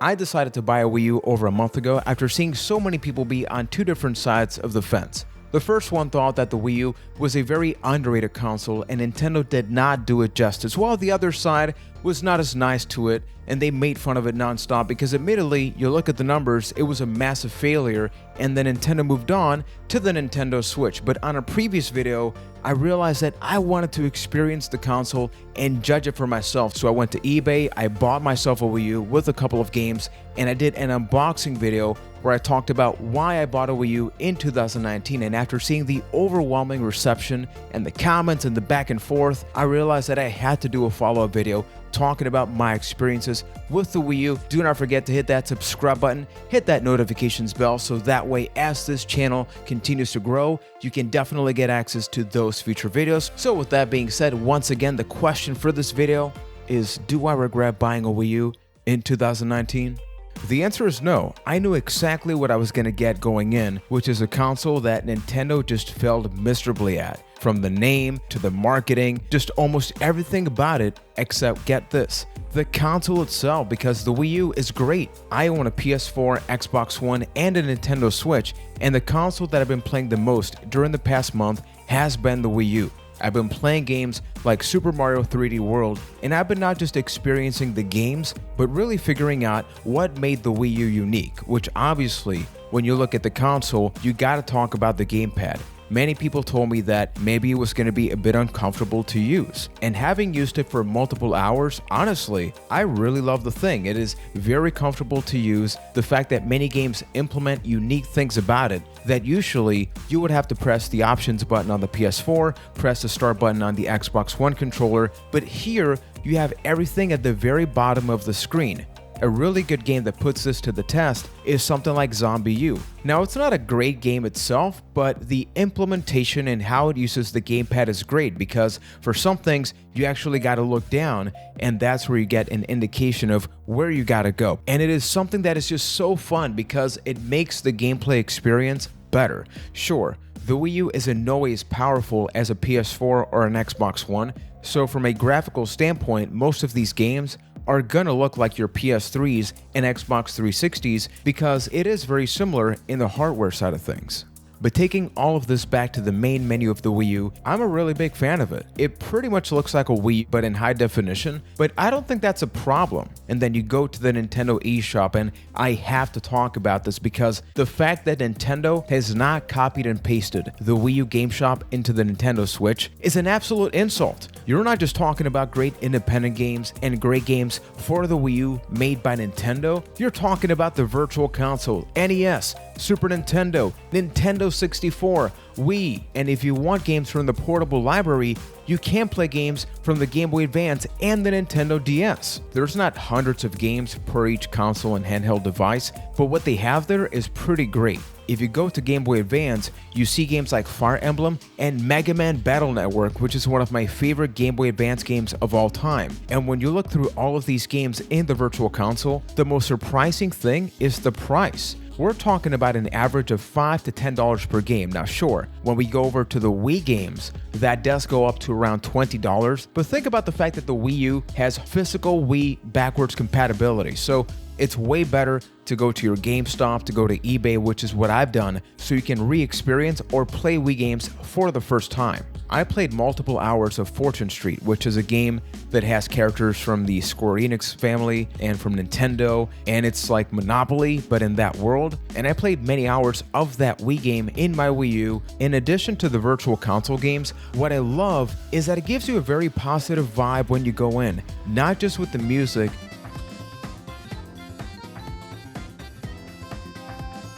I decided to buy a Wii U over a month ago after seeing so many people be on two different sides of the fence. The first one thought that the Wii U was a very underrated console and Nintendo did not do it justice, while the other side was not as nice to it and they made fun of it nonstop because admittedly, you look at the numbers, it was a massive failure and then Nintendo moved on to the Nintendo Switch. But on a previous video, I realized that I wanted to experience the console and judge it for myself. So I went to eBay, I bought myself a Wii U with a couple of games, and I did an unboxing video where I talked about why I bought a Wii U in 2019. And after seeing the overwhelming reception and the comments and the back and forth, I realized that I had to do a follow-up video talking about my experiences with the Wii U. Do not forget to hit that subscribe button, hit that notifications bell, so that way as this channel continues to grow, you can definitely get access to those future videos. So with that being said, once again, the question for this video is, do I regret buying a Wii U in 2019? The answer is no. I knew exactly what I was going to get going in, which is a console that Nintendo just failed miserably at. From the name to the marketing, just almost everything about it, except get this, the console itself, because the Wii U is great. I own a PS4, Xbox One, and a Nintendo Switch, and the console that I've been playing the most during the past month has been the Wii U. I've been playing games like Super Mario 3D World, and I've been not just experiencing the games, but really figuring out what made the Wii U unique, which obviously, when you look at the console, you gotta talk about the gamepad. Many people told me that maybe it was going to be a bit uncomfortable to use. And having used it for multiple hours, honestly, I really love the thing. It is very comfortable to use. The fact that many games implement unique things about it that usually you would have to press the options button on the PS4, press the start button on the Xbox One controller, but here you have everything at the very bottom of the screen. A really good game that puts this to the test is something like Zombie U. Now, it's not a great game itself, but the implementation and how it uses the gamepad is great because for some things, you actually gotta look down and that's where you get an indication of where you gotta go. And it is something that is just so fun because it makes the gameplay experience better. Sure, the Wii U is in no way as powerful as a PS4 or an Xbox One, so from a graphical standpoint, most of these games are gonna look like your PS3s and Xbox 360s because it is very similar in the hardware side of things. But taking all of this back to the main menu of the Wii U, I'm a really big fan of it. It pretty much looks like a Wii, but in high definition, but I don't think that's a problem. And then you go to the Nintendo eShop, and I have to talk about this because the fact that Nintendo has not copied and pasted the Wii U Game Shop into the Nintendo Switch is an absolute insult. You're not just talking about great independent games and great games for the Wii U made by Nintendo, you're talking about the Virtual Console, NES, Super Nintendo, Nintendo 64, Wii, and if you want games from the portable library, you can play games from the Game Boy Advance and the Nintendo DS. There's not hundreds of games per each console and handheld device, but what they have there is pretty great. If you go to Game Boy Advance, you see games like Fire Emblem and Mega Man Battle Network, which is one of my favorite Game Boy Advance games of all time. And when you look through all of these games in the Virtual Console, the most surprising thing is the price. We're talking about an average of $5 to $10 per game. Now sure, when we go over to the Wii games, that does go up to around $20, but think about the fact that the Wii U has physical Wii backwards compatibility, so it's way better to go to your GameStop, to go to eBay, which is what I've done, so you can re-experience or play Wii games for the first time. I played multiple hours of Fortune Street, which is a game that has characters from the Square Enix family and from Nintendo, and it's like Monopoly, but in that world. And I played many hours of that Wii game in my Wii U. In addition to the Virtual Console games, what I love is that it gives you a very positive vibe when you go in, not just with the music,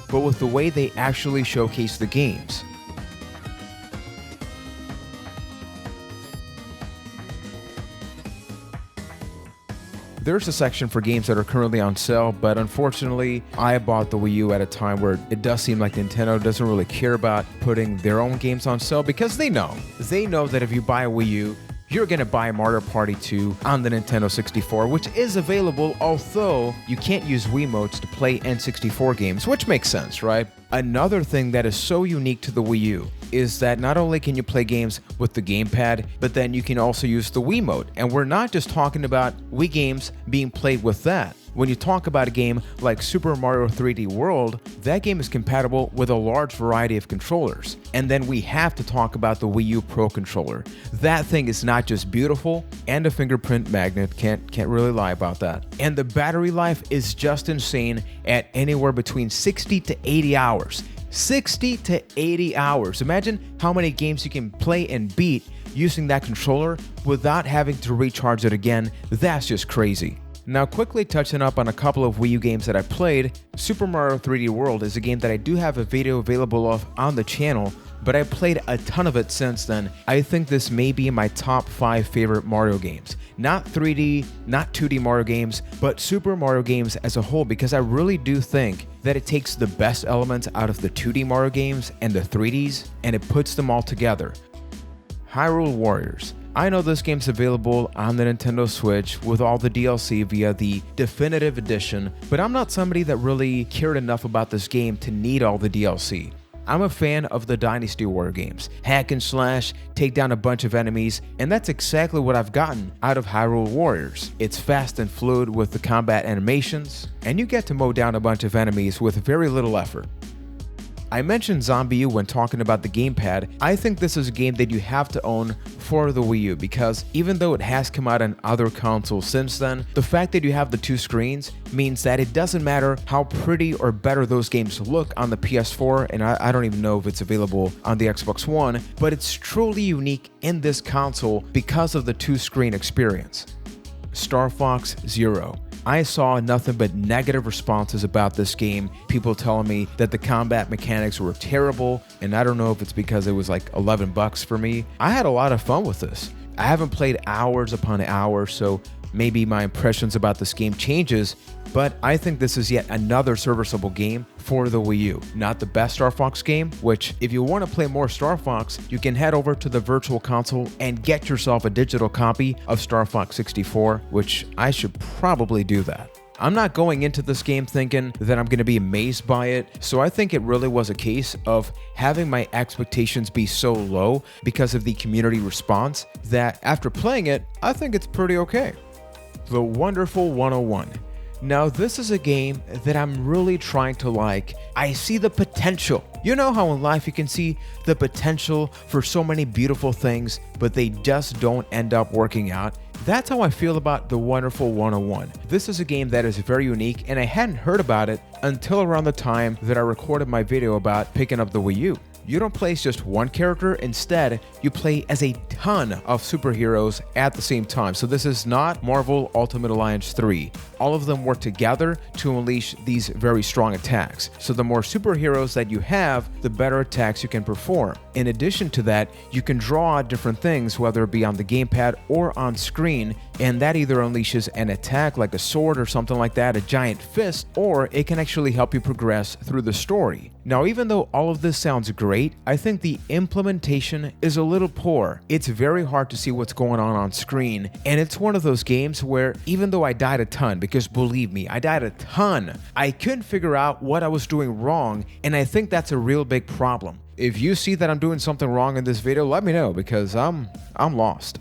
but with the way they actually showcase the games. There's a section for games that are currently on sale, but unfortunately, I bought the Wii U at a time where it does seem like Nintendo doesn't really care about putting their own games on sale because they know that if you buy a Wii U, you're gonna buy Mario Party 2 on the Nintendo 64, which is available, although you can't use Wiimotes to play N64 games, which makes sense, right? Another thing that is so unique to the Wii U is that not only can you play games with the gamepad, but then you can also use the Wiimote. And we're not just talking about Wii games being played with that. When you talk about a game like Super Mario 3D World, that game is compatible with a large variety of controllers. And then we have to talk about the Wii U Pro controller. That thing is not just beautiful, and a fingerprint magnet, can't really lie about that. And the battery life is just insane at anywhere between 60 to 80 hours. 60 to 80 hours. Imagine how many games you can play and beat using that controller without having to recharge it again. That's just crazy. Now, quickly touching up on a couple of Wii U games that I played, Super Mario 3D World is a game that I do have a video available of on the channel, but I played a ton of it since then. I think this may be my top 5 favorite Mario games. Not 3D, not 2D Mario games, but Super Mario games as a whole, because I really do think that it takes the best elements out of the 2D Mario games and the 3Ds, and it puts them all together. Hyrule Warriors. I know this game's available on the Nintendo Switch with all the DLC via the Definitive Edition, but I'm not somebody that really cared enough about this game to need all the DLC. I'm a fan of the Dynasty Warrior games. Hack and slash, take down a bunch of enemies, and that's exactly what I've gotten out of Hyrule Warriors. It's fast and fluid with the combat animations, and you get to mow down a bunch of enemies with very little effort. I mentioned ZombiU when talking about the gamepad. I think this is a game that you have to own for the Wii U, because even though it has come out on other consoles since then, the fact that you have the 2 screens means that it doesn't matter how pretty or better those games look on the PS4, and I don't even know if it's available on the Xbox One, but it's truly unique in this console because of the 2-screen experience. Star Fox Zero. I saw nothing but negative responses about this game, people telling me that the combat mechanics were terrible, and I don't know if it's because it was like $11 for me. I had a lot of fun with this. I haven't played hours upon hours, so maybe my impressions about this game changes, but I think this is yet another serviceable game for the Wii U. Not the best Star Fox game, which if you want to play more Star Fox, you can head over to the Virtual Console and get yourself a digital copy of Star Fox 64, which I should probably do that. I'm not going into this game thinking that I'm going to be amazed by it, so I think it really was a case of having my expectations be so low because of the community response that after playing it, I think it's pretty okay. The Wonderful 101. Now, this is a game that I'm really trying to like. I see the potential. You know how in life you can see the potential for so many beautiful things, but they just don't end up working out? That's how I feel about The Wonderful 101. This is a game that is very unique, and I hadn't heard about it until around the time that I recorded my video about picking up the Wii U. You don't play as just one character, instead, you play as a ton of superheroes at the same time. So this is not Marvel Ultimate Alliance 3. All of them work together to unleash these very strong attacks. So the more superheroes that you have, the better attacks you can perform. In addition to that, you can draw out different things, whether it be on the gamepad or on screen, and that either unleashes an attack like a sword or something like that, a giant fist, or it can actually help you progress through the story. Now, even though all of this sounds great, I think the implementation is a little poor. It's very hard to see what's going on screen, and it's one of those games where even though I died a ton, because believe me, I died a ton, I couldn't figure out what I was doing wrong, and I think that's a real big problem. If you see that I'm doing something wrong in this video, let me know, because I'm lost.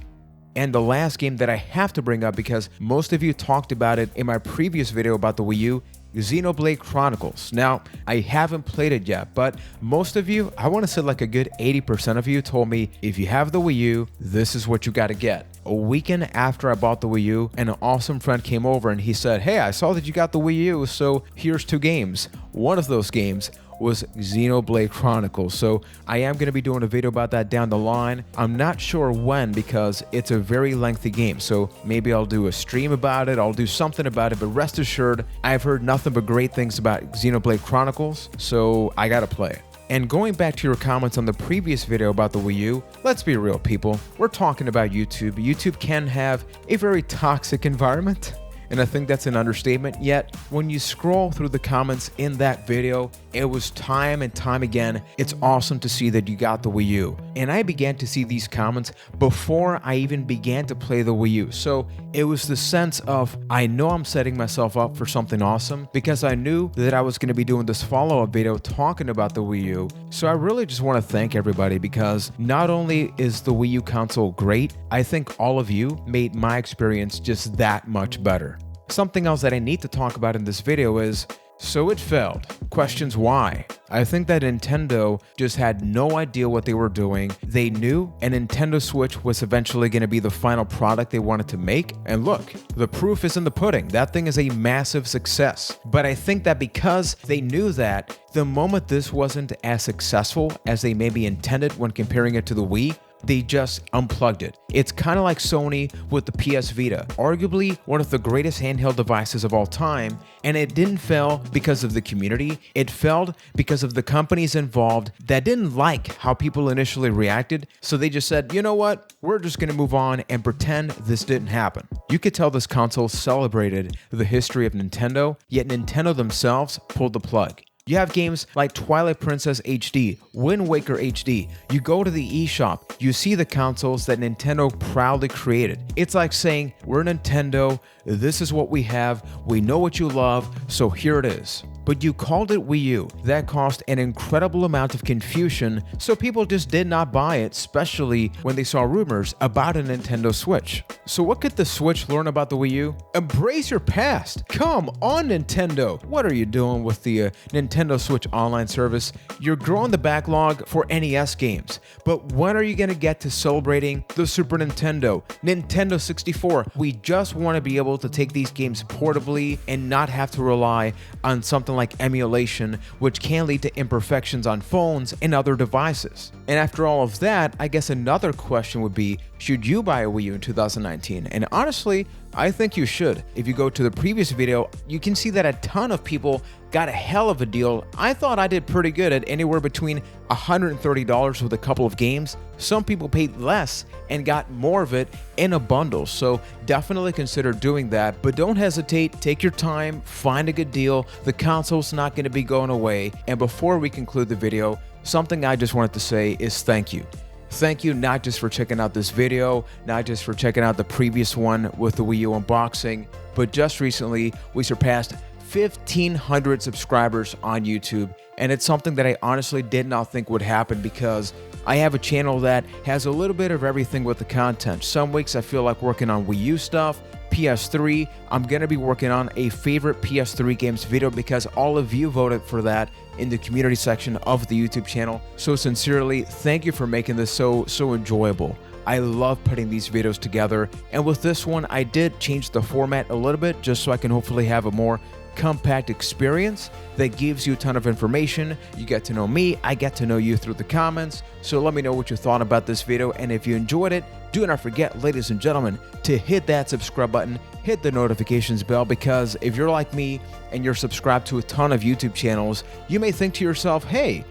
And the last game that I have to bring up, because most of you talked about it in my previous video about the Wii U, Xenoblade Chronicles. Now, I haven't played it yet, but most of you, I want to say like a good 80% of you told me, if you have the Wii U, this is what you got to get. A weekend after I bought the Wii U, an awesome friend came over and he said, "Hey, I saw that you got the Wii U, so here's 2 games. One of those games was Xenoblade Chronicles." So I am going to be doing a video about that down the line. I'm not sure when, because it's a very lengthy game, so maybe I'll do a stream about it, I'll do something about it, but rest assured, I've heard nothing but great things about Xenoblade Chronicles, so I gotta play it. And going back to your comments on the previous video about the Wii U, let's be real, people. We're talking about YouTube. YouTube can have a very toxic environment, and I think that's an understatement. Yet, when you scroll through the comments in that video, it was time and time again, "It's awesome to see that you got the Wii U." And I began to see these comments before I even began to play the Wii U. So it was the sense of, I know I'm setting myself up for something awesome, because I knew that I was going to be doing this follow-up video talking about the Wii U. So I really just want to thank everybody, because not only is the Wii U console great, I think all of you made my experience just that much better. Something else that I need to talk about in this video is, so it failed. Questions why? I think that Nintendo just had no idea what they were doing. They knew a Nintendo Switch was eventually going to be the final product they wanted to make. And look, the proof is in the pudding. That thing is a massive success. But I think that because they knew that, the moment this wasn't as successful as they maybe intended when comparing it to the Wii, they just unplugged it. It's kind of like Sony with the PS Vita, arguably one of the greatest handheld devices of all time, and it didn't fail because of the community. It failed because of the companies involved that didn't like how people initially reacted, so they just said, you know what, we're just gonna move on and pretend this didn't happen. You could tell this console celebrated the history of Nintendo, yet Nintendo themselves pulled the plug. You have games like Twilight Princess HD, Wind Waker HD. You go to the eShop, you see the consoles that Nintendo proudly created. It's like saying, we're Nintendo, this is what we have, we know what you love, so here it is. But you called it Wii U. That caused an incredible amount of confusion, so people just did not buy it, especially when they saw rumors about a Nintendo Switch. So what could the Switch learn about the Wii U? Embrace your past! Come on, Nintendo! What are you doing with the Nintendo Switch online service? You're growing the backlog for NES games, but when are you gonna get to celebrating the Super Nintendo, Nintendo 64? We just want to be able to take these games portably and not have to rely on something like emulation, which can lead to imperfections on phones and other devices. And after all of that, I guess another question would be, should you buy a Wii U in 2019? And honestly, I think you should. If you go to the previous video, you can see that a ton of people got a hell of a deal. I thought I did pretty good at anywhere between $130 with a couple of games. Some people paid less and got more of it in a bundle, so definitely consider doing that. But don't hesitate, take your time, find a good deal. The console's not going to be going away. And before we conclude the video, something I just wanted to say is thank you. Thank you not just for checking out this video, not just for checking out the previous one with the Wii U unboxing, but just recently we surpassed 1,500 subscribers on YouTube, and it's something that I honestly did not think would happen because I have a channel that has a little bit of everything with the content. Some weeks I feel like working on Wii U stuff, PS3, I'm going to be working on a favorite PS3 games video because all of you voted for that in the community section of the YouTube channel. So sincerely, thank you for making this so enjoyable. I love putting these videos together, and with this one, I did change the format a little bit just so I can hopefully have a more compact experience that gives you a ton of information. You get to know me, I get to know you through the comments. So let me know what you thought about this video, and if you enjoyed it, do not forget, ladies and gentlemen, to hit that subscribe button, hit the notifications bell, because if you're like me and you're subscribed to a ton of YouTube channels, you may think to yourself, hey,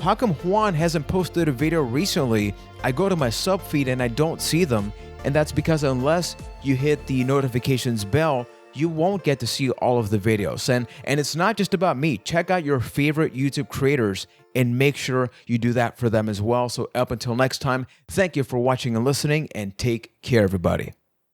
how come Juan hasn't posted a video recently? I go to my sub feed and I don't see them, and that's because unless you hit the notifications bell, you won't get to see all of the videos. And it's not just about me. Check out your favorite YouTube creators and make sure you do that for them as well. So up until next time, thank you for watching and listening, and take care, everybody.